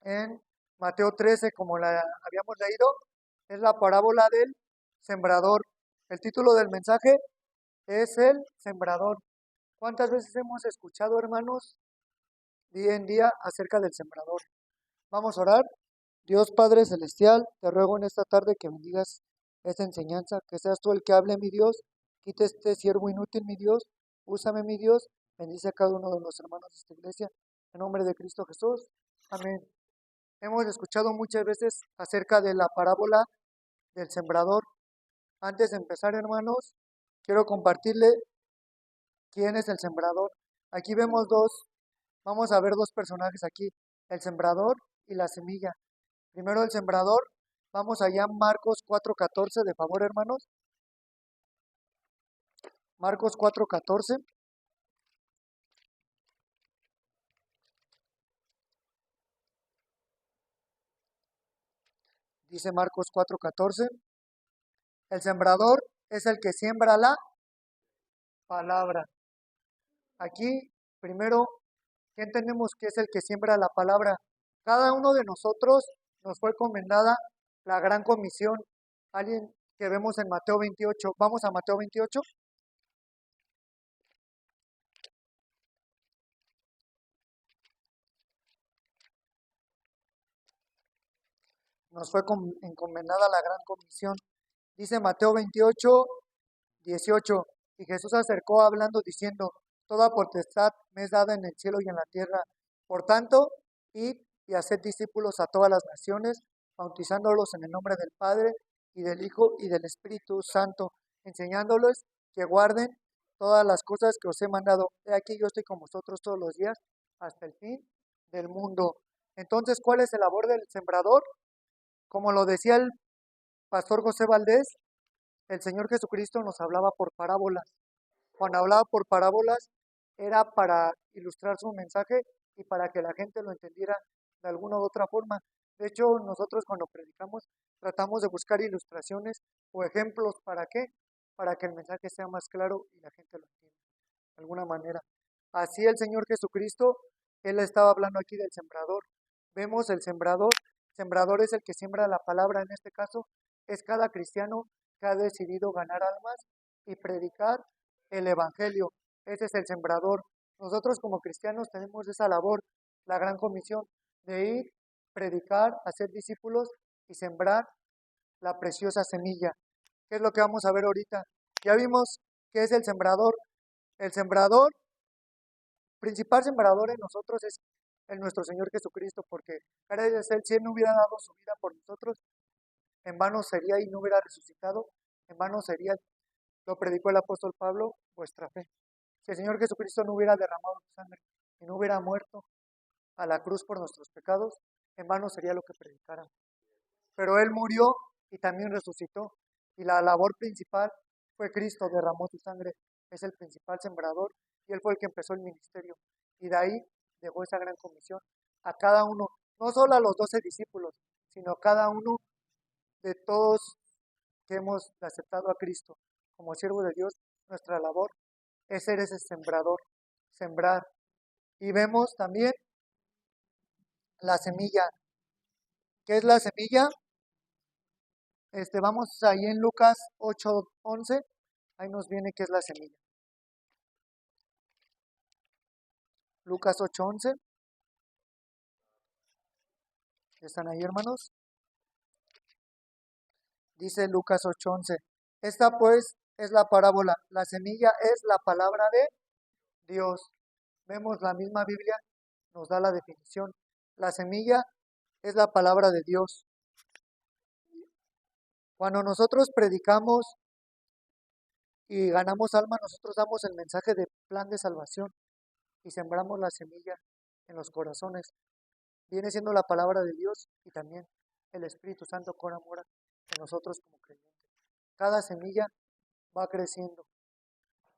en Mateo 13, como la habíamos leído, es la parábola del sembrador. El título del mensaje es el sembrador. ¿Cuántas veces hemos escuchado, hermanos, día en día acerca del sembrador? Vamos a orar. Dios Padre Celestial, te ruego en esta tarde que bendigas esta enseñanza, que seas tú el que hable, mi Dios, quite este siervo inútil, mi Dios, úsame, mi Dios, bendice a cada uno de los hermanos de esta iglesia, en nombre de Cristo Jesús, amén. Hemos escuchado muchas veces acerca de la parábola del sembrador. Antes de empezar, hermanos, quiero compartirle quién es el sembrador. Aquí vemos vamos a ver dos personajes aquí, el sembrador y la semilla. Primero el sembrador, vamos allá a Marcos 4:14, de favor, hermanos. Marcos 4:14. Dice Marcos 4:14. El sembrador es el que siembra la palabra. Aquí, primero, ¿qué entendemos que es el que siembra la palabra? Cada uno de nosotros nos fue encomendada la gran comisión. Alguien que vemos en Mateo 28. Vamos a Mateo 28. Nos fue encomendada la gran comisión. Dice Mateo 28:18. Y Jesús se acercó hablando diciendo, toda potestad me es dada en el cielo y en la tierra. Por tanto, id y haced discípulos a todas las naciones, bautizándolos en el nombre del Padre y del Hijo y del Espíritu Santo, enseñándoles que guarden todas las cosas que os he mandado. He aquí yo estoy con vosotros todos los días hasta el fin del mundo. Entonces, ¿cuál es el labor del sembrador? Como lo decía el pastor José Valdés, el Señor Jesucristo nos hablaba por parábolas. Cuando hablaba por parábolas era para ilustrar su mensaje y para que la gente lo entendiera de alguna u otra forma. De hecho, nosotros cuando predicamos tratamos de buscar ilustraciones o ejemplos. ¿Para qué? Para que el mensaje sea más claro y la gente lo entienda de alguna manera. Así el Señor Jesucristo, Él estaba hablando aquí del sembrador. Vemos el sembrador es el que siembra la palabra, en este caso es cada cristiano que ha decidido ganar almas y predicar el Evangelio. Ese es el sembrador. Nosotros como cristianos tenemos esa labor, la gran comisión de ir, predicar, hacer discípulos y sembrar la preciosa semilla. ¿Qué es lo que vamos a ver ahorita? Ya vimos qué es el sembrador. El sembrador, principal sembrador en nosotros es el nuestro Señor Jesucristo, porque gracias a Él, si Él no hubiera dado su vida por nosotros, en vano sería y no hubiera resucitado, en vano sería, lo predicó el apóstol Pablo, vuestra fe. Si el Señor Jesucristo no hubiera derramado su sangre y no hubiera muerto a la cruz por nuestros pecados, en vano sería lo que predicara. Pero Él murió y también resucitó. Y la labor principal fue Cristo, derramó su sangre, es el principal sembrador y Él fue el que empezó el ministerio. Y de ahí dejó esa gran comisión a cada uno, no solo a los 12 discípulos, sino a cada uno de todos que hemos aceptado a Cristo como siervo de Dios. Nuestra labor es ser ese sembrador, sembrar. Y vemos también la semilla. ¿Qué es la semilla? Vamos ahí en Lucas 8:11, ahí nos viene qué es la semilla. Lucas 8:11, ¿están ahí, hermanos? Dice Lucas 8:11, esta pues es la parábola, la semilla es la palabra de Dios. Vemos la misma Biblia, nos da la definición. La semilla es la palabra de Dios. Cuando nosotros predicamos y ganamos alma, nosotros damos el mensaje de plan de salvación y sembramos la semilla en los corazones. Viene siendo la palabra de Dios y también el Espíritu Santo con amor en nosotros como creyentes. Cada semilla va creciendo.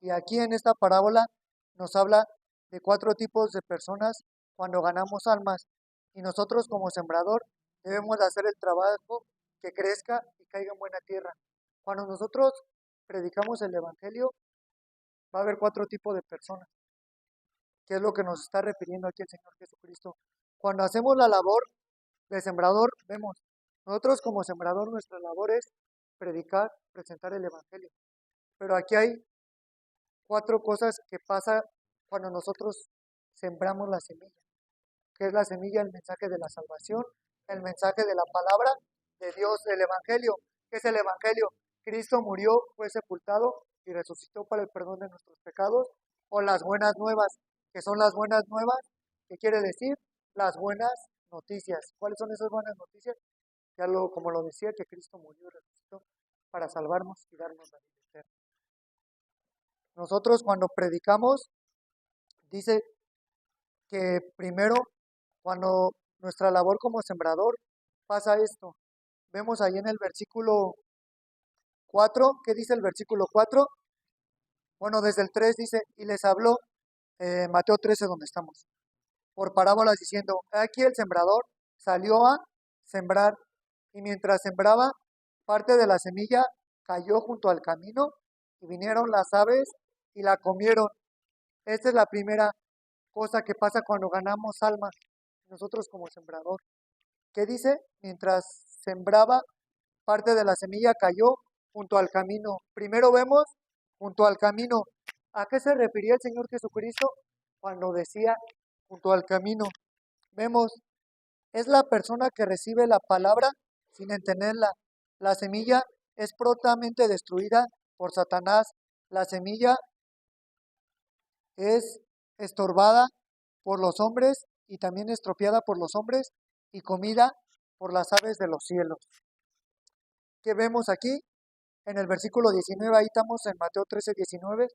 Y aquí en esta parábola nos habla de 4 tipos de personas cuando ganamos almas. Y nosotros como sembrador debemos de hacer el trabajo que crezca y caiga en buena tierra. Cuando nosotros predicamos el Evangelio, va a haber 4 tipos de personas, que es lo que nos está refiriendo aquí el Señor Jesucristo. Cuando hacemos la labor De sembrador, vemos, nosotros como sembrador nuestra labor es predicar, presentar el Evangelio. Pero aquí hay 4 cosas que pasa cuando nosotros sembramos la semilla. ¿Qué es la semilla? El mensaje de la salvación, el mensaje de la palabra de Dios, del Evangelio. ¿Qué es el Evangelio? Cristo murió, fue sepultado y resucitó para el perdón de nuestros pecados, o las buenas nuevas. ¿Qué son las buenas nuevas? ¿Qué quiere decir? Las buenas noticias. ¿Cuáles son esas buenas noticias? Ya como lo decía, que Cristo murió y resucitó para salvarnos y darnos la vida eterna. Nosotros cuando predicamos, dice que primero, cuando nuestra labor como sembrador pasa esto. Vemos ahí en el versículo 4, ¿qué dice el versículo 4? Bueno, desde el 3 dice, y les habló, Mateo 13, donde estamos, por parábolas diciendo, aquí el sembrador salió a sembrar, y mientras sembraba, parte de la semilla cayó junto al camino, y vinieron las aves y la comieron. Esta es la primera cosa que pasa cuando ganamos almas, nosotros como sembrador. ¿Qué dice? Mientras sembraba, parte de la semilla cayó junto al camino. Primero vemos junto al camino. ¿A qué se refería el Señor Jesucristo cuando decía junto al camino? Vemos, es la persona que recibe la palabra sin entenderla. La semilla es prontamente destruida por Satanás. La semilla es estorbada por los hombres y también estropeada por los hombres y comida por las aves de los cielos. ¿Qué vemos aquí? En el versículo 19, ahí estamos en Mateo 13, 19,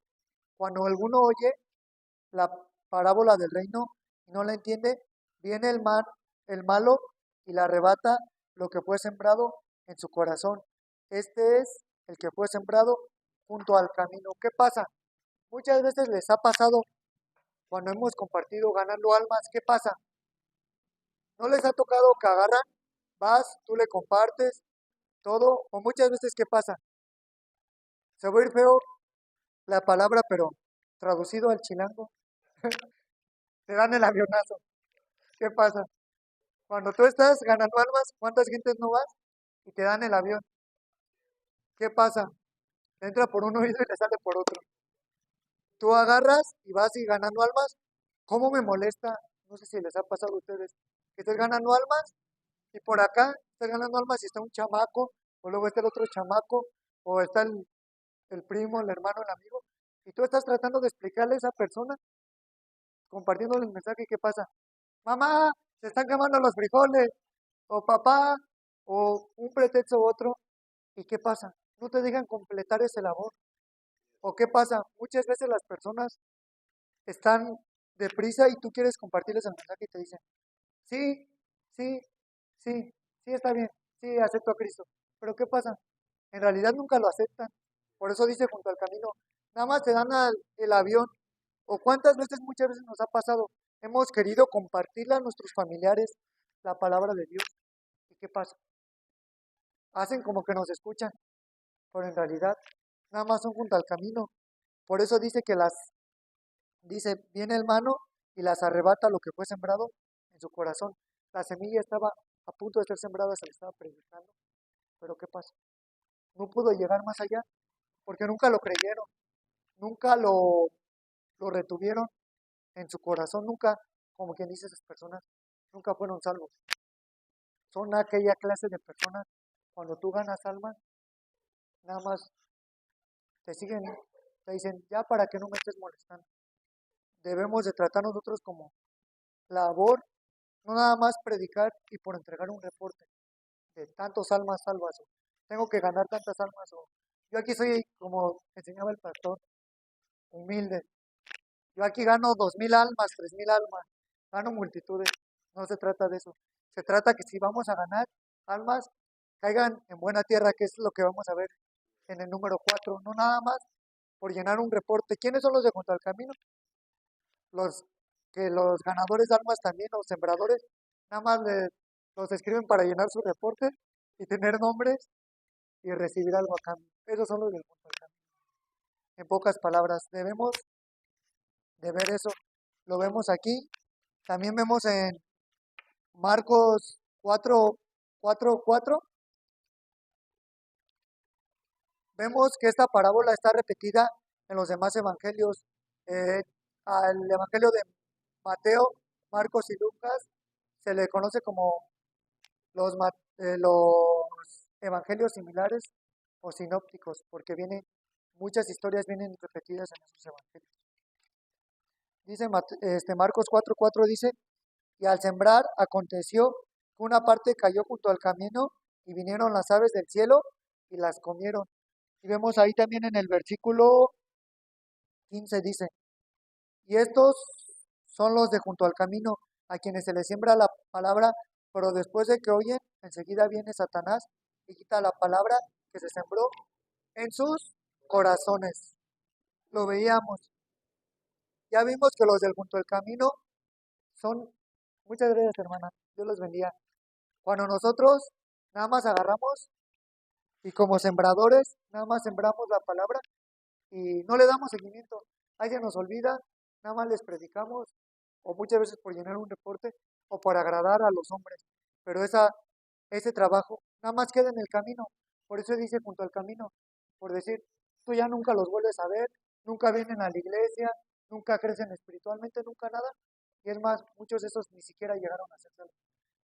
cuando alguno oye la parábola del reino y no la entiende, viene el malo y le arrebata lo que fue sembrado en su corazón. Este es el que fue sembrado junto al camino. ¿Qué pasa? Muchas veces les ha pasado cuando hemos compartido ganando almas. ¿Qué pasa? ¿No les ha tocado que agarran? Vas, tú le compartes todo, o muchas veces ¿qué pasa? Se va a ir feo la palabra, pero traducido al chilango, te dan el avionazo. ¿Qué pasa? Cuando tú estás ganando almas, ¿cuántas gentes no vas? Y te dan el avión. ¿Qué pasa? Te entra por un oído y te sale por otro. Tú agarras y vas y ganando almas. ¿Cómo me molesta? No sé si les ha pasado a ustedes. Que estés ganando almas y por acá estás ganando almas y está un chamaco, o luego está el otro chamaco, o está el primo, el hermano, el amigo, y tú estás tratando de explicarle a esa persona, compartiéndole el mensaje, ¿qué pasa? Mamá, se están quemando los frijoles, o papá, o un pretexto u otro, ¿y qué pasa? No te dejan completar ese labor. ¿O qué pasa? Muchas veces las personas están deprisa y tú quieres compartirles el mensaje y te dicen, sí, sí, sí, sí está bien, sí, acepto a Cristo. Pero ¿qué pasa? En realidad nunca lo aceptan. Por eso dice junto al camino, nada más te dan el avión. ¿O cuántas veces, muchas veces nos ha pasado? Hemos querido compartirle a nuestros familiares la palabra de Dios. ¿Y qué pasa? Hacen como que nos escuchan, pero en realidad nada más son junto al camino. Por eso dice viene el mano y las arrebata lo que fue sembrado en su corazón. La semilla estaba a punto de ser sembrada, se le estaba predicando, pero ¿qué pasa? No pudo llegar más allá, porque nunca lo creyeron, nunca lo retuvieron en su corazón, nunca, como quien dice esas personas, nunca fueron salvos. Son aquella clase de personas, cuando tú ganas almas, nada más te siguen, te dicen, ya para que no me estés molestando. Debemos de tratar nosotros como labor, no nada más predicar y por entregar un reporte de tantos almas salvas, o tengo que ganar tantas almas, o yo aquí soy, como enseñaba el pastor, humilde. Yo aquí gano 2,000 almas, 3,000 almas, gano multitudes. No se trata de eso. Se trata que si vamos a ganar almas, caigan en buena tierra, que es lo que vamos a ver en el número 4. No nada más por llenar un reporte. ¿Quiénes son los de junto al camino? Los que los ganadores de almas también, los sembradores, nada más los escriben para llenar su reporte y tener nombres y recibir algo a cambio. Esos son los de junto al camino. En pocas palabras, debemos de ver eso. Lo vemos aquí. También vemos en Marcos 4, 4, 4, vemos que esta parábola está repetida en los demás evangelios. Eh, Al evangelio de Mateo, Marcos y Lucas se le conoce como los evangelios similares o sinópticos, porque muchas historias vienen repetidas en esos evangelios. Dice Marcos 4:4 dice, y al sembrar aconteció que una parte cayó junto al camino y vinieron las aves del cielo y las comieron. Y vemos ahí también en el versículo 15 dice, y estos son los de junto al camino, a quienes se les siembra la palabra, pero después de que oyen, enseguida viene Satanás y quita la palabra que se sembró en sus corazones. Lo veíamos. Ya vimos que los del junto al camino son, muchas gracias hermana, Dios los bendiga. Cuando nosotros nada más agarramos y como sembradores, nada más sembramos la palabra y no le damos seguimiento. Ahí se nos olvida, nada más les predicamos, o muchas veces por llenar un reporte, o por agradar a los hombres. Pero ese trabajo nada más queda en el camino. Por eso dice junto al camino, por decir, tú ya nunca los vuelves a ver, nunca vienen a la iglesia, nunca crecen espiritualmente, nunca nada. Y es más, muchos de esos ni siquiera llegaron a ser salvos.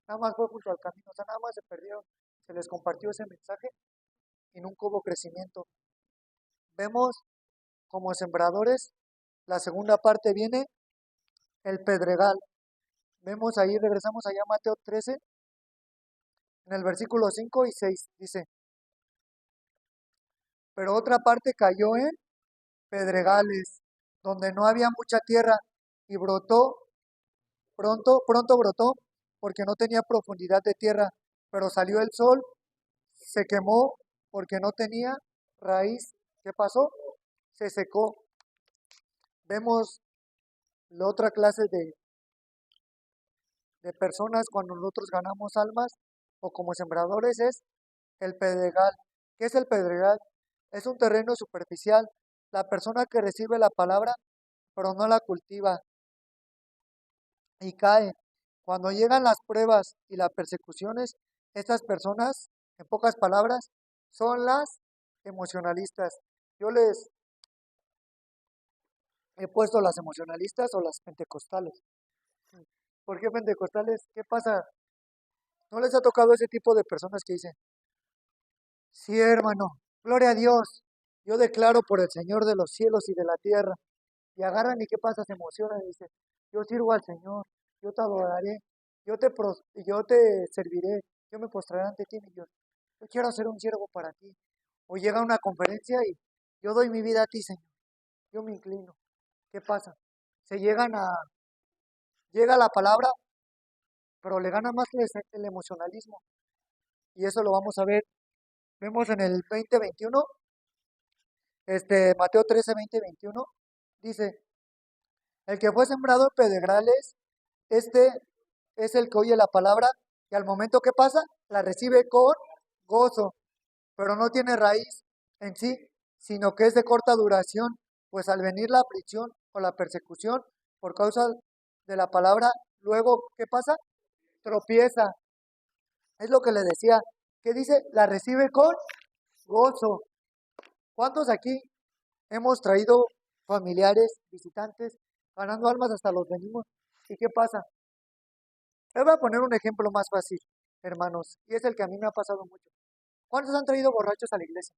Nada más fue junto al camino, o sea, nada más se perdieron, se les compartió ese mensaje y nunca hubo crecimiento. Vemos como sembradores, la segunda parte viene el pedregal. Vemos ahí, regresamos allá a Mateo 13, en el versículo 5 y 6, dice, pero otra parte cayó en pedregales, donde no había mucha tierra, y brotó, pronto brotó, porque no tenía profundidad de tierra, pero salió el sol, se quemó, porque no tenía raíz. ¿Qué pasó? Se secó. Vemos la otra clase de personas cuando nosotros ganamos almas o como sembradores es el pedregal. ¿Qué es el pedregal? Es un terreno superficial. La persona que recibe la palabra pero no la cultiva y cae. Cuando llegan las pruebas y las persecuciones, estas personas, en pocas palabras, son las emocionalistas. Yo les he puesto las emocionalistas o las pentecostales. ¿Por qué pentecostales? ¿Qué pasa? ¿No les ha tocado ese tipo de personas que dicen, sí, hermano, gloria a Dios, yo declaro por el Señor de los cielos y de la tierra? Y agarran y qué pasa, se emocionan y dicen, yo sirvo al Señor, yo te adoraré, yo te serviré, yo me postraré ante ti, mi Dios. Yo quiero ser un siervo para ti. O llega a una conferencia y yo doy mi vida a ti, Señor. Yo me inclino. ¿Qué pasa? Se llega la palabra, pero le gana más el emocionalismo. Y eso lo vamos a ver. Vemos en el 2021, Mateo 13, 20-21, dice, el que fue sembrado en pedregales, este es el que oye la palabra y al momento que pasa, la recibe con gozo, pero no tiene raíz en sí, sino que es de corta duración, pues al venir la aflicción o la persecución por causa de la palabra, luego, ¿qué pasa? Tropieza. Es lo que le decía. ¿Qué dice? La recibe con gozo. ¿Cuántos aquí hemos traído familiares, visitantes, ganando almas hasta los venimos? ¿Y qué pasa? Les voy a poner un ejemplo más fácil, hermanos, y es el que a mí me ha pasado mucho. ¿Cuántos han traído borrachos a la iglesia?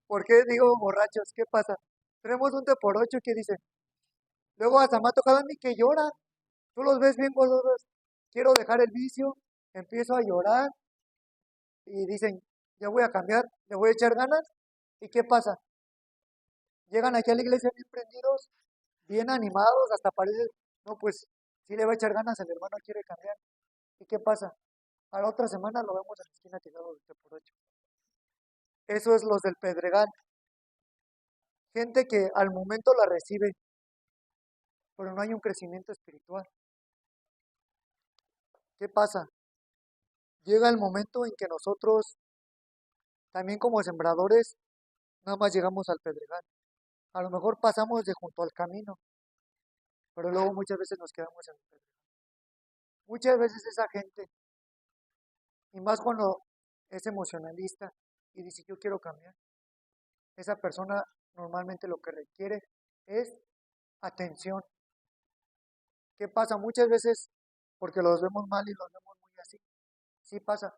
¿Por qué digo borrachos? ¿Qué pasa? Tenemos un por ocho que dice, luego hasta me ha tocado a mí que llora. Tú los ves bien gozosos. Quiero dejar el vicio, empiezo a llorar y dicen, ya voy a cambiar, le voy a echar ganas. ¿Y qué pasa? Llegan aquí a la iglesia bien prendidos, bien animados, hasta parece, no, pues sí le va a echar ganas, el hermano quiere cambiar. ¿Y qué pasa? A la otra semana lo vemos en la esquina tirado de por ocho. Eso es los del Pedregal. Gente que al momento la recibe, pero no hay un crecimiento espiritual. ¿Qué pasa? Llega el momento en que nosotros, también como sembradores, nada más llegamos al Pedregal. A lo mejor pasamos de junto al camino, pero luego muchas veces nos quedamos en el Pedregal. Muchas veces esa gente, y más cuando es emocionalista y dice yo quiero cambiar, esa persona normalmente lo que requiere es atención. ¿Qué pasa? Muchas veces, porque los vemos mal y los vemos muy así, sí pasa.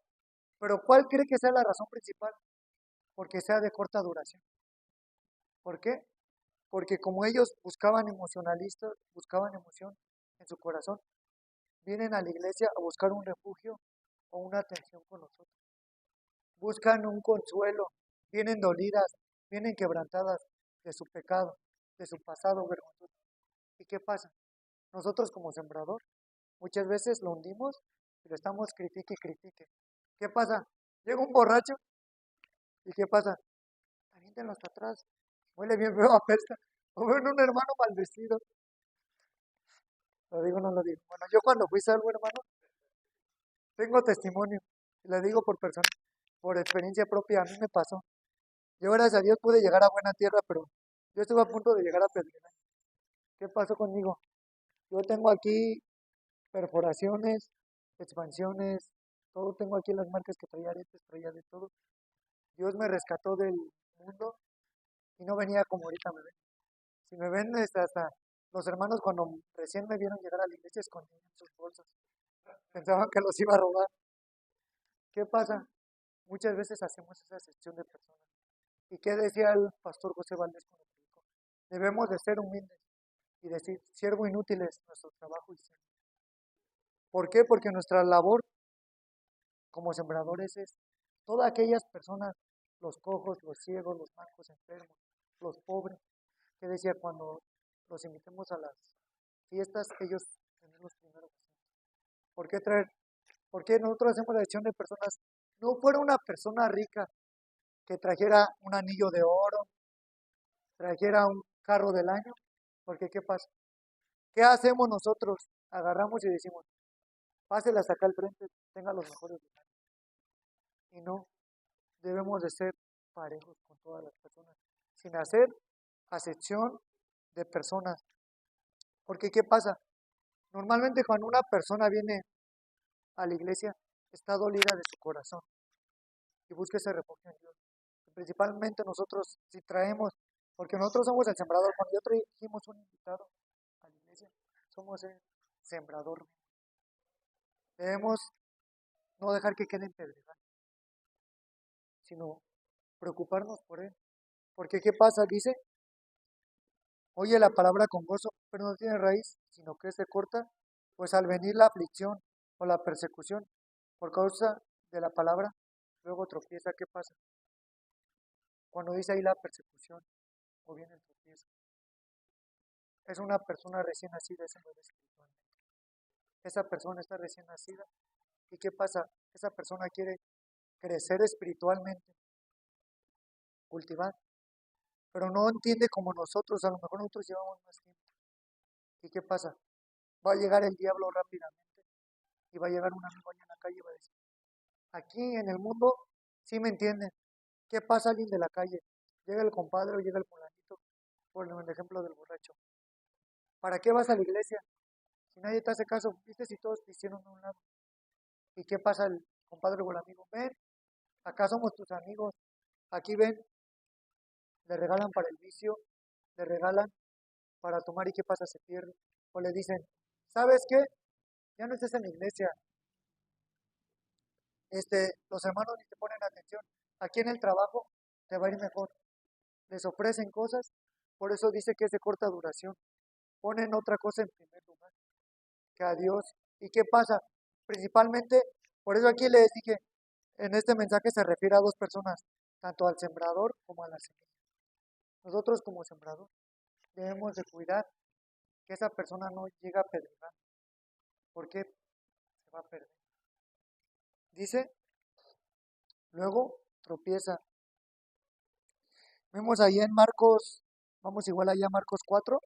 Pero ¿cuál cree que sea la razón principal? Porque sea de corta duración. ¿Por qué? Porque como ellos buscaban emocionalistas, buscaban emoción en su corazón, vienen a la iglesia a buscar un refugio o una atención con nosotros. Buscan un consuelo, vienen dolidas, vienen quebrantadas de su pecado, de su pasado vergonzoso. ¿Y qué pasa? Nosotros como sembrador muchas veces lo hundimos y lo estamos critique y critique. ¿Qué pasa? Llega un borracho y ¿qué pasa? Aviéntenlo hasta atrás, huele bien feo, apesta. O ven un hermano maldecido. Lo digo o no lo digo. Bueno, yo cuando fui salvo, hermano, tengo testimonio. Y le digo por experiencia propia, a mí me pasó. Yo, gracias a Dios, pude llegar a buena tierra, pero yo estuve a punto de llegar a Pedregal. ¿Qué pasó conmigo? Yo tengo aquí perforaciones, expansiones, todo tengo aquí las marcas que traía aretes, traía de todo. Dios me rescató del mundo y no venía como ahorita me ven. Si me ven, hasta los hermanos cuando recién me vieron llegar a la iglesia escondían sus bolsas. Pensaban que los iba a robar. ¿Qué pasa? Muchas veces hacemos esa sección de personas. ¿Y qué decía el pastor José Valdés cuando predicó? Debemos de ser humildes y decir, siervo inútil es nuestro trabajo y siervo. ¿Por qué? Porque nuestra labor como sembradores es todas aquellas personas, los cojos, los ciegos, los mancos, enfermos, los pobres, que decía cuando los invitemos a las fiestas, ellos tienen los primeros. ¿Por qué traer? Porque nosotros hacemos la elección de personas, no fuera una persona rica que trajera un anillo de oro, trajera un carro del año, porque ¿qué pasa? ¿Qué hacemos nosotros? Agarramos y decimos, páselas acá al frente, tenga los mejores lugares. Y no, debemos de ser parejos con todas las personas, sin hacer acepción de personas. Porque ¿qué pasa? Normalmente cuando una persona viene a la iglesia, está dolida de su corazón y busca ese refugio en Dios. Y principalmente nosotros, si traemos, porque nosotros somos el sembrador, cuando yo trajimos un invitado a la iglesia, somos el sembrador. Debemos no dejar que quede en pedregal, sino preocuparnos por él. Porque ¿qué pasa? Dice, oye la palabra con gozo, pero no tiene raíz, sino que se corta, pues al venir la aflicción o la persecución por causa de la palabra, luego tropieza. ¿Qué pasa? Cuando dice ahí la persecución o viene el tropiezo, es una persona recién nacida, ese no es espiritualmente. Esa persona está recién nacida. ¿Y qué pasa? Esa persona quiere crecer espiritualmente, cultivar, pero no entiende como nosotros, a lo mejor nosotros llevamos más tiempo. ¿Y qué pasa? Va a llegar el diablo rápidamente y va a llegar un amigo allá en la calle y va a decir, aquí en el mundo, sí me entienden. ¿Qué pasa alguien de la calle? Llega el compadre o llega el fulanito, por el ejemplo del borracho. ¿Para qué vas a la iglesia? Si nadie te hace caso, viste si todos te hicieron a un lado. ¿Y qué pasa el compadre o el amigo? Ven, acá somos tus amigos, aquí ven, le regalan para el vicio, le regalan para tomar y qué pasa, se pierde. O le dicen, ¿sabes qué? Ya no estés en la iglesia, los hermanos ni te ponen atención. Aquí en el trabajo te va a ir mejor. Les ofrecen cosas, por eso dice que es de corta duración. Ponen otra cosa en primer lugar que a Dios. ¿Y qué pasa? Principalmente, por eso aquí les dije, en este mensaje se refiere a dos personas, tanto al sembrador como a la semilla. Nosotros como sembrador debemos de cuidar que esa persona no llegue a pedregar, porque se va a perder. Dice, luego tropieza. Vemos ahí en Marcos, vamos igual allá a Marcos 4,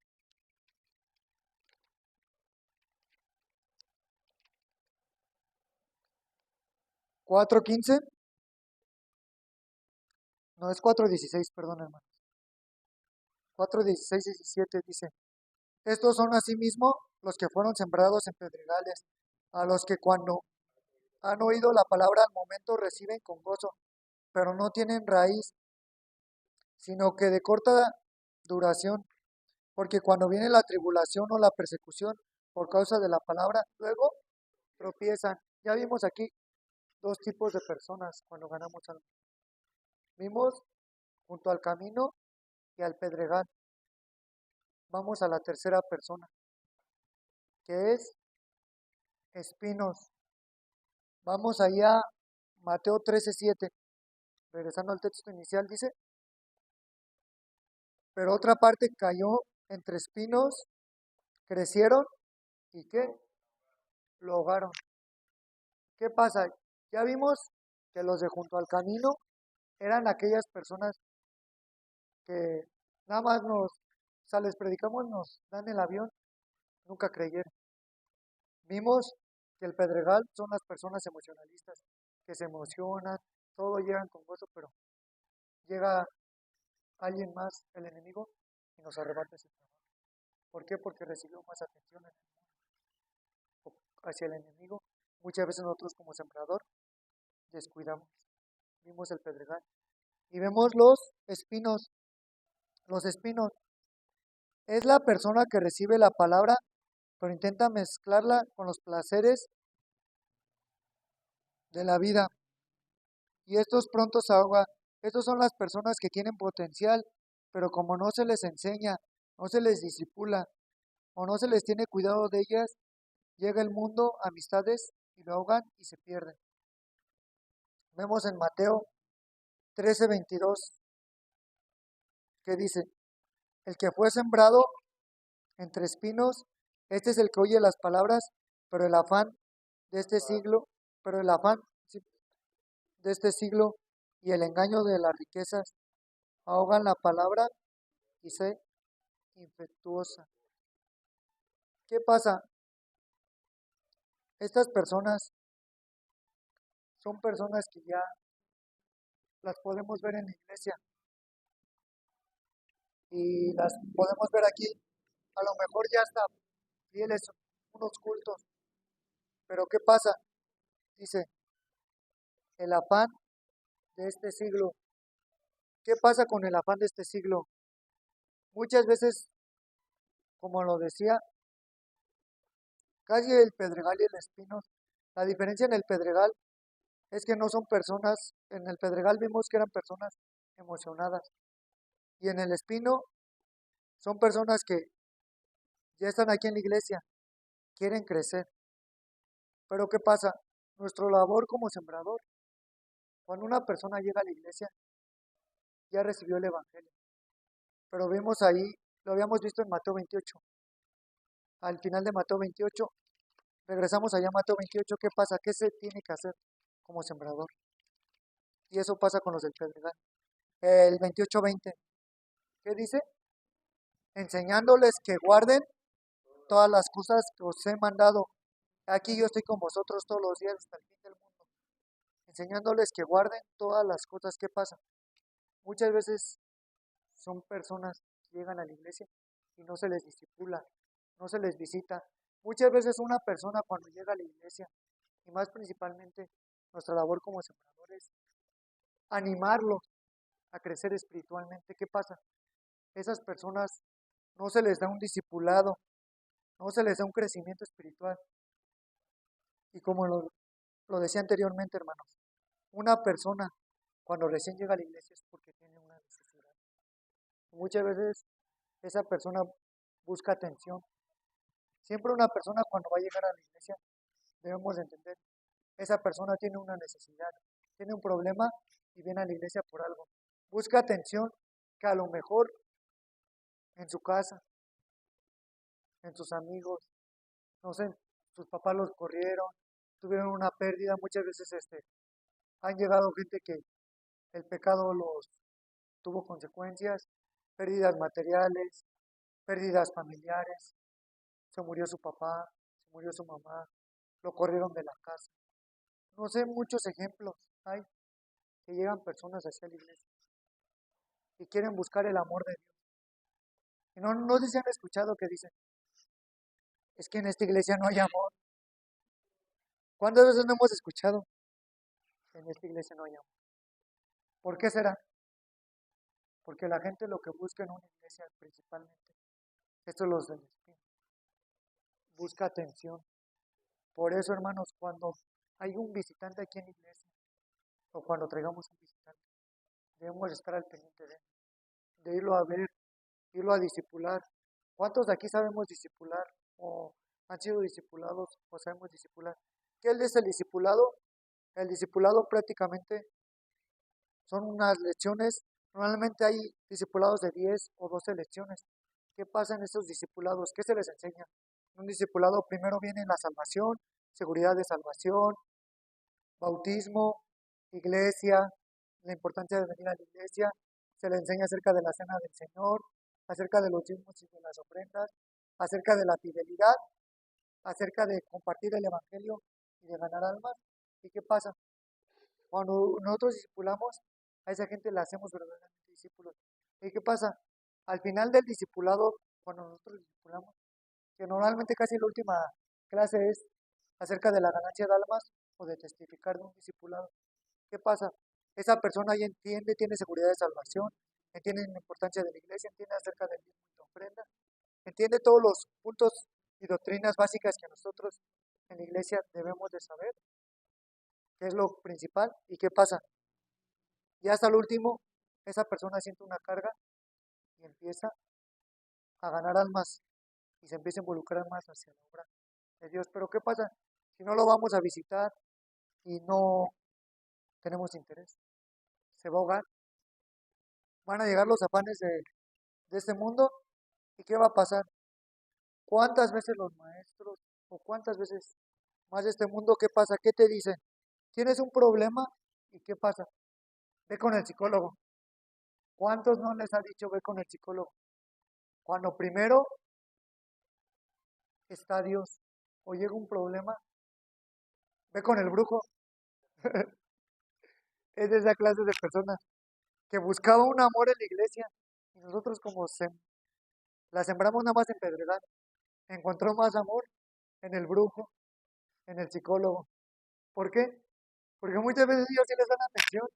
4:15, no es 4:16, perdón hermano. 4:16, 17 dice, estos son asimismo los que fueron sembrados en pedregales, A los que cuando han oído la palabra al momento reciben con gozo, pero no tienen raíz, sino que de corta duración, porque cuando viene la tribulación o la persecución por causa de la palabra, luego tropiezan. Ya vimos aquí dos tipos de personas cuando ganamos algo. Vimos junto al camino y al pedregal. Vamos a la tercera persona, que es espinos. Vamos allá, Mateo 13:7. Regresando al texto inicial, dice, pero otra parte cayó entre espinos, crecieron y ¿qué? Lo ahogaron. ¿Qué pasa? Ya vimos que los de junto al camino eran aquellas personas que nada más o sea, les predicamos, nos dan el avión, nunca creyeron. Vimos que el pedregal son las personas emocionalistas, que se emocionan, todo llegan con gozo, pero llega alguien más, el enemigo, y nos arrebata ese trabajo. ¿Por qué? Porque recibió más atención hacia el enemigo. Muchas veces nosotros como sembrador descuidamos. Vimos el pedregal. Y vemos los espinos. Los espinos es la persona que recibe la palabra, pero intenta mezclarla con los placeres de la vida. Y estos pronto se ahogan. Estos son las personas que tienen potencial, pero como no se les enseña, no se les disipula, o no se les tiene cuidado de ellas, llega el mundo, amistades, y lo ahogan y se pierden. Vemos en Mateo 13:22, que dice, el que fue sembrado entre espinos, este es el que oye las palabras, pero el afán de este siglo, pero el afán sí, de este siglo y el engaño de las riquezas ahogan la palabra y se infectuosa. ¿Qué pasa? Estas personas son personas que ya las podemos ver en la iglesia y las podemos ver aquí. A lo mejor ya está fieles unos cultos, pero ¿qué pasa? Dice, el afán de este siglo. ¿Qué pasa con el afán de este siglo? Muchas veces, como lo decía, casi el pedregal y el espino, la diferencia en el pedregal es que no son personas, en el pedregal vimos que eran personas emocionadas y en el espino son personas que ya están aquí en la iglesia, quieren crecer. Pero ¿qué pasa? Nuestro labor como sembrador, cuando una persona llega a la iglesia, ya recibió el evangelio. Pero vimos ahí, lo habíamos visto en Mateo 28. Al final de Mateo 28, regresamos allá a Mateo 28, ¿qué pasa? ¿Qué se tiene que hacer como sembrador? Y eso pasa con los del pedregal. El 28:20, ¿qué dice? Enseñándoles que guarden todas las cosas que os he mandado. Aquí yo estoy con vosotros todos los días hasta el fin del mundo. Enseñándoles que guarden todas las cosas. ¿Qué pasa? Muchas veces son personas que llegan a la iglesia y no se les discipula, no se les visita. Muchas veces una persona cuando llega a la iglesia, y más principalmente nuestra labor como sembradores, animarlos a crecer espiritualmente. ¿Qué pasa? Esas personas no se les da un discipulado, no se les da un crecimiento espiritual. Y como lo decía anteriormente, hermanos, una persona cuando recién llega a la iglesia es porque tiene una necesidad. Muchas veces esa persona busca atención. Siempre una persona cuando va a llegar a la iglesia debemos de entender, esa persona tiene una necesidad, tiene un problema y viene a la iglesia por algo. Busca atención que a lo mejor en su casa, en sus amigos, no sé, sus papás los corrieron, tuvieron una pérdida, muchas veces han llegado gente que el pecado los tuvo consecuencias, pérdidas materiales, pérdidas familiares, se murió su papá, se murió su mamá, lo corrieron de la casa. No sé, muchos ejemplos hay que llegan personas hacia la iglesia y quieren buscar el amor de Dios. Y no sé si han escuchado que dicen, es que en esta iglesia no hay amor. ¿Cuántas veces no hemos escuchado? En esta iglesia no hay amor. ¿Por qué será? Porque la gente lo que busca en una iglesia principalmente, esto es los del espíritu, busca atención. Por eso, hermanos, cuando hay un visitante aquí en la iglesia, o cuando traigamos un visitante, debemos estar al pendiente de irlo a ver, irlo a discipular. ¿Cuántos de aquí sabemos discipular o han sido discipulados o sabemos discipular? ¿Qué es el discipulado? El discipulado prácticamente son unas lecciones. Normalmente hay discipulados de 10 o 12 lecciones. ¿Qué pasa en esos discipulados? ¿Qué se les enseña? Un discipulado primero viene la salvación, seguridad de salvación, bautismo, iglesia, la importancia de venir a la iglesia, se le enseña acerca de la cena del Señor, acerca de los diezmos y de las ofrendas, acerca de la fidelidad, acerca de compartir el evangelio y de ganar almas. ¿Y qué pasa? Cuando nosotros discipulamos, a esa gente la hacemos verdaderamente discípulos. ¿Y qué pasa? Al final del discipulado, cuando nosotros discipulamos, que normalmente casi la última clase es acerca de la ganancia de almas o de testificar de un discipulado. ¿Qué pasa? Esa persona ya entiende, tiene seguridad de salvación, entiende la importancia de la iglesia, entiende acerca del diezmo y la ofrenda, entiende todos los puntos y doctrinas básicas que nosotros en la iglesia debemos de saber, que es lo principal. ¿Y qué pasa? Ya hasta el último, esa persona siente una carga y empieza a ganar almas y se empieza a involucrar más hacia la obra de Dios. Pero ¿qué pasa? Si no lo vamos a visitar y no tenemos interés, se va a ahogar. Van a llegar los afanes de este mundo y ¿qué va a pasar? ¿Cuántas veces los maestros o cuántas veces más de este mundo, qué pasa? ¿Qué te dicen? ¿Tienes un problema? ¿Y qué pasa? Ve con el psicólogo. ¿Cuántos no les ha dicho ve con el psicólogo? Cuando primero está Dios o llega un problema, ve con el brujo. Es de esa clase de personas que buscaba un amor en la iglesia y nosotros como la sembramos nada más en Pedregal. Encontró más amor en el brujo, en el psicólogo. ¿Por qué? Porque muchas veces ellos sí les dan atención.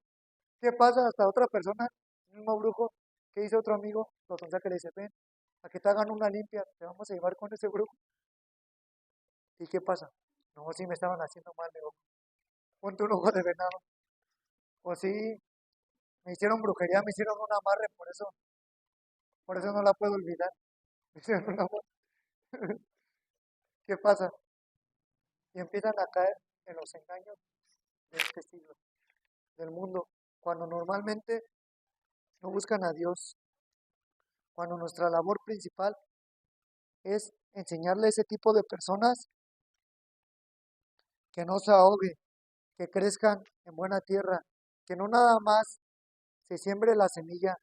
¿Qué pasa? Hasta otra persona, el mismo brujo, que dice otro amigo, lo saca que le dice, ven, a que te hagan una limpia, te vamos a llevar con ese brujo. ¿Y qué pasa? No, sí me estaban haciendo mal de ojo. Ponte un ojo de venado. O sí, me hicieron brujería, me hicieron un amarre, por eso no la puedo olvidar. Me hicieron un amarre. ¿Qué pasa? Y empiezan a caer en los engaños de este siglo, del mundo, cuando normalmente no buscan a Dios, cuando nuestra labor principal es enseñarle a ese tipo de personas que no se ahogue, que crezcan en buena tierra, que no nada más se siembre la semilla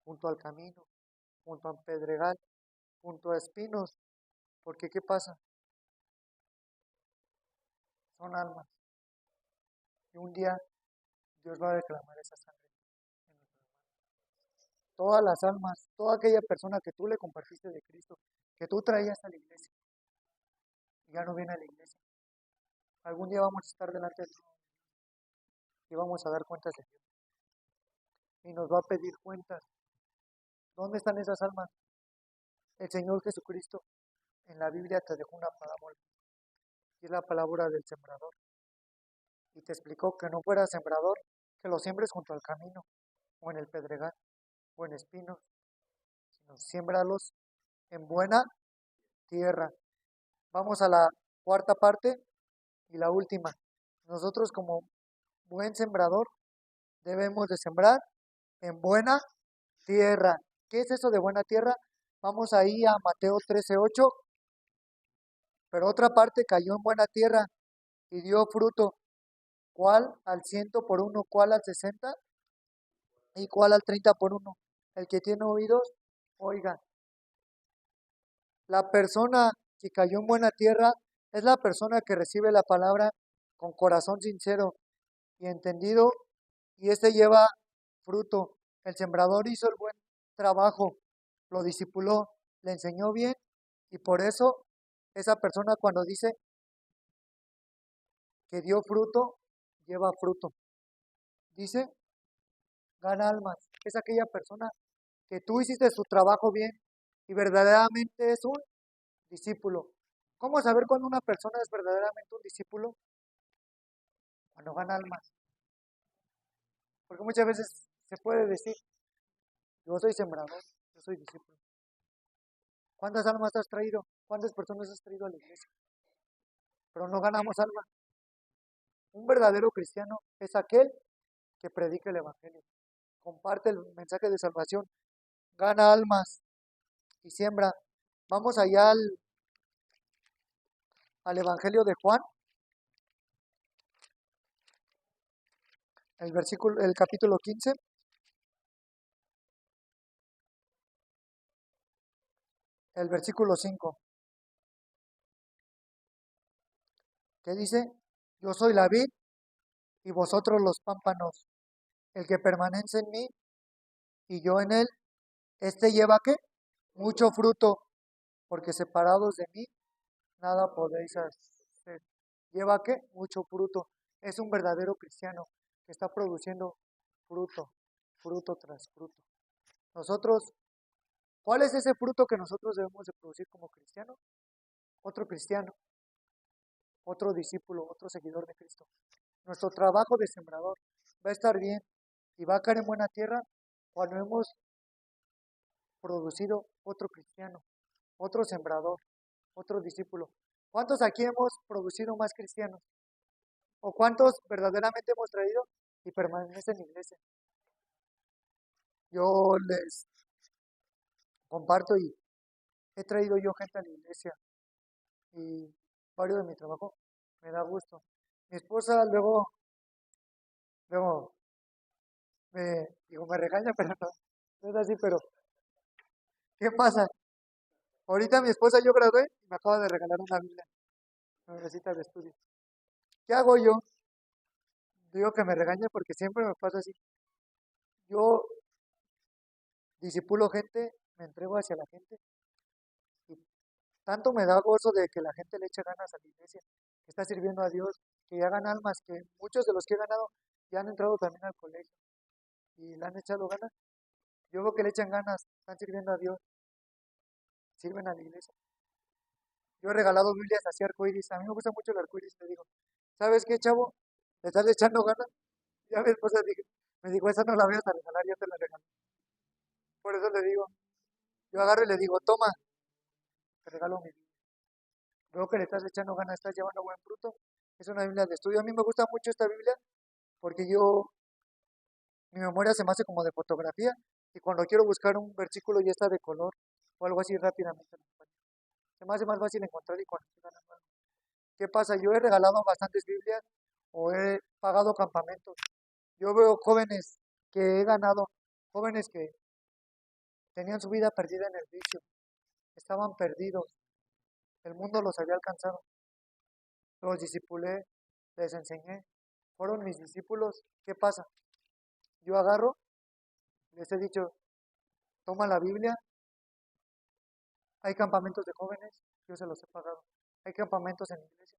junto al camino, junto a pedregal, junto a espinos, porque ¿qué pasa? Son almas. Y un día Dios va a reclamar esa sangre en nuestras manos. Todas las almas, toda aquella persona que tú le compartiste de Cristo, que tú traías a la iglesia, y ya no viene a la iglesia. Algún día vamos a estar delante de Dios y vamos a dar cuentas de Dios. Y nos va a pedir cuentas. ¿Dónde están esas almas? El Señor Jesucristo en la Biblia te dejó una parábola. Y es la palabra del sembrador. Y te explicó que no fueras sembrador, que lo siembres junto al camino, o en el pedregal, o en espinos, sino siémbralos en buena tierra. Vamos a la cuarta parte y la última. Nosotros como buen sembrador debemos de sembrar en buena tierra. ¿Qué es eso de buena tierra? Vamos ahí a Mateo 13:8. Pero otra parte cayó en buena tierra y dio fruto. ¿Cuál al 100 por uno? ¿Cuál al 60? ¿Y cuál al 30 por uno? El que tiene oídos, oiga. La persona que cayó en buena tierra es la persona que recibe la palabra con corazón sincero y entendido, y este lleva fruto. El sembrador hizo el buen trabajo, lo discipuló, le enseñó bien, y por eso esa persona cuando dice, que dio fruto, lleva fruto. Dice, gana almas. Es aquella persona que tú hiciste su trabajo bien y verdaderamente es un discípulo. ¿Cómo saber cuando una persona es verdaderamente un discípulo? Cuando gana almas. Porque muchas veces se puede decir, yo soy sembrador, yo soy discípulo. ¿Cuántas almas has traído? ¿Cuántas personas has traído a la iglesia? Pero no ganamos almas. Un verdadero cristiano es aquel que predica el evangelio, comparte el mensaje de salvación, gana almas y siembra. Vamos allá al evangelio de Juan, el capítulo 15. El versículo 5, que dice, yo soy la vid y vosotros los pámpanos. El que permanece en mí y yo en él, este lleva ¿qué? Mucho fruto, porque separados de mí, nada podéis hacer. ¿Lleva qué? Mucho fruto. Es un verdadero cristiano que está produciendo fruto, fruto tras fruto. Nosotros, ¿cuál es ese fruto que nosotros debemos de producir como cristianos? Otro cristiano, otro discípulo, otro seguidor de Cristo. Nuestro trabajo de sembrador va a estar bien y va a caer en buena tierra cuando hemos producido otro cristiano, otro sembrador, otro discípulo. ¿Cuántos aquí hemos producido más cristianos? ¿O cuántos verdaderamente hemos traído y permanecen en la iglesia? Yo les comparto y he traído yo gente a la iglesia y varios de mi trabajo me da gusto. Mi esposa luego me regaña, pero no es así, pero ¿qué pasa? Ahorita mi esposa yo gradué y me acaba de regalar una Biblia, una universidad de estudio. ¿Qué hago yo? Digo que me regaña porque siempre me pasa así. Yo disipulo gente, me entrego hacia la gente y tanto me da gozo de que la gente le eche ganas a la iglesia, que está sirviendo a Dios, que ya hagan almas, que muchos de los que he ganado ya han entrado también al colegio y le han echado ganas. Yo veo que le echan ganas, están sirviendo a Dios, sirven a la iglesia. Yo he regalado Biblias así arcoíris, a mí me gusta mucho el arcoíris, le digo, ¿sabes qué, chavo? ¿Le estás echando ganas? Ya mi esposa me dijo, esa no la voy a regalar, yo te la regalo. Por eso le digo, yo agarro y le digo, toma, te regalo mi Biblia. Veo que le estás echando ganas, estás llevando buen fruto. Es una Biblia de estudio. A mí me gusta mucho esta Biblia porque mi memoria se me hace como de fotografía y cuando quiero buscar un versículo ya está de color o algo así rápidamente lo encuentro. Se me hace más fácil encontrar y cuando estoy ganando algo. ¿Qué pasa? Yo he regalado bastantes Biblias o he pagado campamentos. Yo veo jóvenes que he ganado, jóvenes que tenían su vida perdida en el vicio, estaban perdidos, el mundo los había alcanzado. Los discipulé, les enseñé, fueron mis discípulos. ¿Qué pasa? Yo agarro, les he dicho, toma la Biblia, hay campamentos de jóvenes, yo se los he pagado, hay campamentos en la iglesia.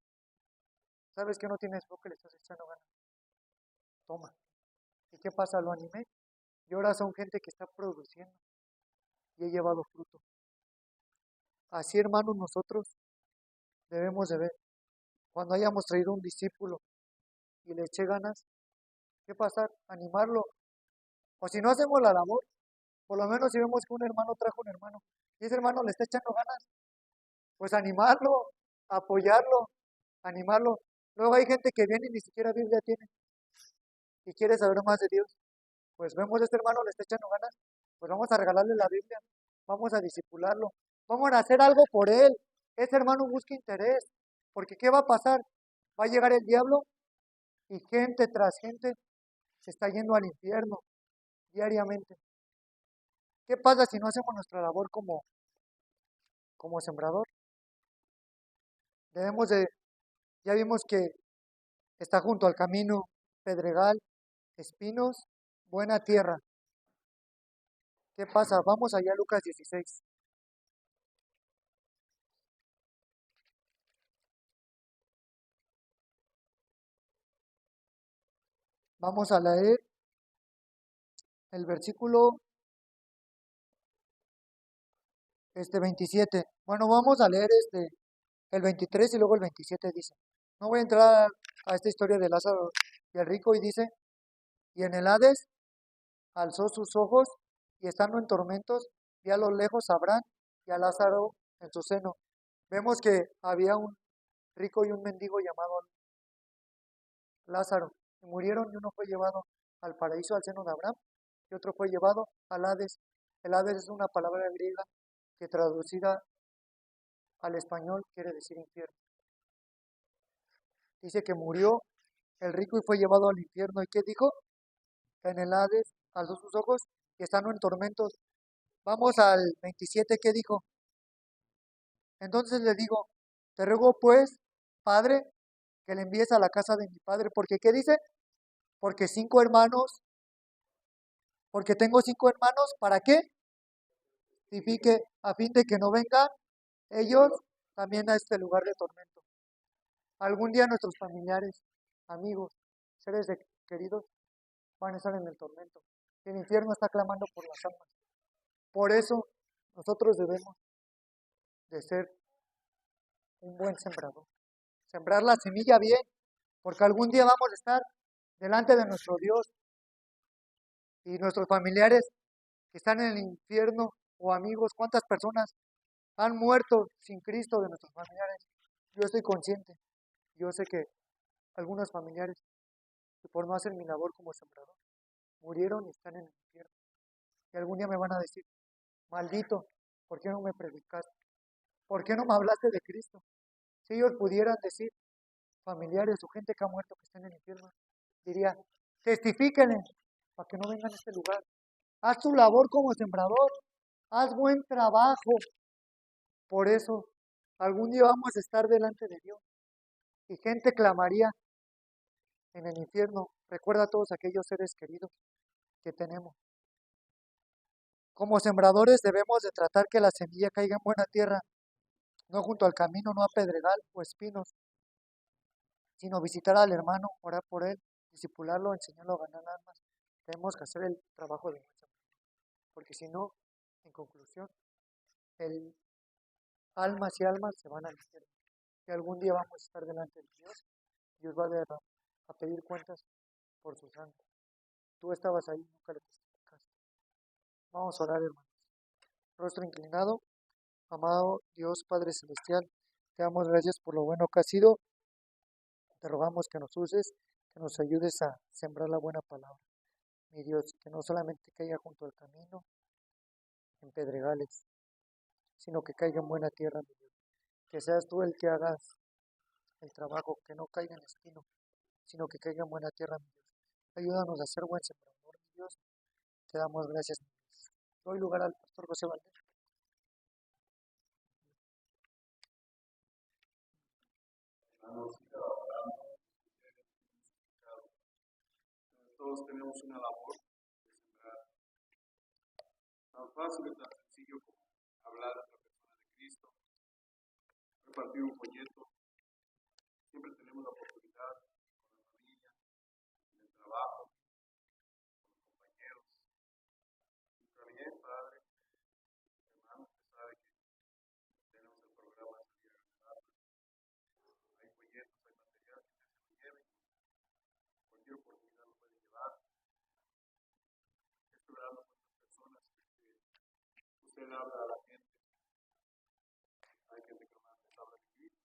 ¿Sabes que no tienes fe que le estás echando ganas? Toma. ¿Y qué pasa? Lo animé. Y ahora son gente que está produciendo y he llevado fruto. Así, hermanos, nosotros debemos de ver. Cuando hayamos traído un discípulo y le eché ganas, ¿qué pasa? Animarlo. O si no hacemos la labor, por lo menos si vemos que un hermano trajo un hermano y ese hermano le está echando ganas, pues animarlo, apoyarlo, animarlo. Luego hay gente que viene y ni siquiera Biblia tiene y quiere saber más de Dios. Pues vemos a este hermano le está echando ganas, pues vamos a regalarle la Biblia, vamos a discipularlo, vamos a hacer algo por él. Ese hermano busca interés, porque ¿qué va a pasar? Va a llegar el diablo y gente tras gente se está yendo al infierno diariamente. ¿Qué pasa si no hacemos nuestra labor como sembrador? Debemos de, ya vimos que está junto al camino, pedregal, espinos, buena tierra. ¿Qué pasa? Vamos allá a Lucas 16. Vamos a leer el versículo 27. Bueno, vamos a leer el 23 y luego el 27 dice. No voy a entrar a esta historia de Lázaro y el rico y dice, y en el Hades alzó sus ojos y estando en tormentos, vi a lo lejos a Abraham y a Lázaro en su seno. Vemos que había un rico y un mendigo llamado Lázaro, y murieron y uno fue llevado al paraíso, al seno de Abraham, y otro fue llevado al Hades. El Hades es una palabra griega que traducida al español quiere decir infierno. Dice que murió el rico y fue llevado al infierno. ¿Y qué dijo? En el Hades alzó sus ojos y estando en tormentos. Vamos al 27, ¿qué dijo? Entonces le digo, te ruego pues, Padre, que le envíes a la casa de mi padre, porque ¿qué dice? Porque porque tengo 5 hermanos, ¿para qué? Signifique a fin de que no vengan ellos también a este lugar de tormento. Algún día nuestros familiares, amigos, queridos, van a estar en el tormento. El infierno está clamando por las almas. Por eso nosotros debemos de ser un buen sembrador. Sembrar la semilla bien, porque algún día vamos a estar delante de nuestro Dios y nuestros familiares que están en el infierno o amigos, ¿cuántas personas han muerto sin Cristo de nuestros familiares? Yo estoy consciente, yo sé que algunos familiares, que por no hacer mi labor como sembrador, murieron y están en el infierno. Y algún día me van a decir, maldito, ¿por qué no me predicaste? ¿Por qué no me hablaste de Cristo? Si ellos pudieran decir, familiares o gente que ha muerto que está en el infierno, diría, testifíquenle para que no vengan a este lugar. Haz tu labor como sembrador, haz buen trabajo. Por eso, algún día vamos a estar delante de Dios y gente clamaría en el infierno. Recuerda a todos aquellos seres queridos que tenemos. Como sembradores debemos de tratar que la semilla caiga en buena tierra, no junto al camino, no a pedregal o espinos, sino visitar al hermano, orar por él, discipularlo, enseñarlo a ganar almas. Tenemos que hacer el trabajo de nuestra vida, porque si no, en conclusión, el almas y almas se van al infierno. Y algún día vamos a estar delante de Dios. Dios va a pedir cuentas por su santo. Tú estabas ahí, nunca le testificaste. Vamos a orar, hermanos. Rostro inclinado, amado Dios Padre Celestial, te damos gracias por lo bueno que has sido. Te rogamos que nos uses, que nos ayudes a sembrar la buena palabra. Mi Dios, que no solamente caiga junto al camino, en pedregales, sino que caiga en buena tierra, mi Dios. Que seas tú el que hagas el trabajo, que no caiga en espino, sino que caiga en buena tierra, mi Dios. Ayúdanos a ser buen sembrador, mi Dios. Te damos gracias, mi Dios. Doy lugar al pastor José Valdés. Todos tenemos una labor de sembrar. Tan fácil y tan sencillo como hablar a la persona de Cristo, repartir un folleto. Siempre tenemos la oportunidad con la familia, en el trabajo, con los compañeros. Está bien, padre, hermano, usted sabe que tenemos el programa de Salir a Ganar. Hay folletos, hay material que usted se lo lleve. Cualquier oportunidad lo puede llevar. Explorando con las personas que usted habla a la gente. Hay gente que más les habla de Cristo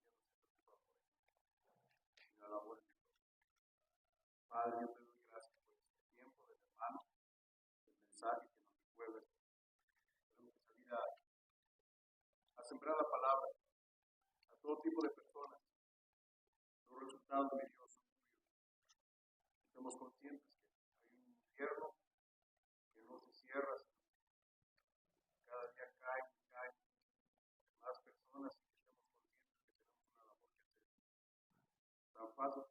y la labor de Dios. Padre, yo te doy gracias por este tiempo del hermano, el mensaje que nos recuerda. Tenemos que salir a sembrar la palabra a todo tipo de personas. Los resultados de Dios son tuyos. Estamos conscientes que hay un infierno que no se cierra, sino cada día caen más personas y estamos conscientes que tenemos una labor que hacer. Tan fácil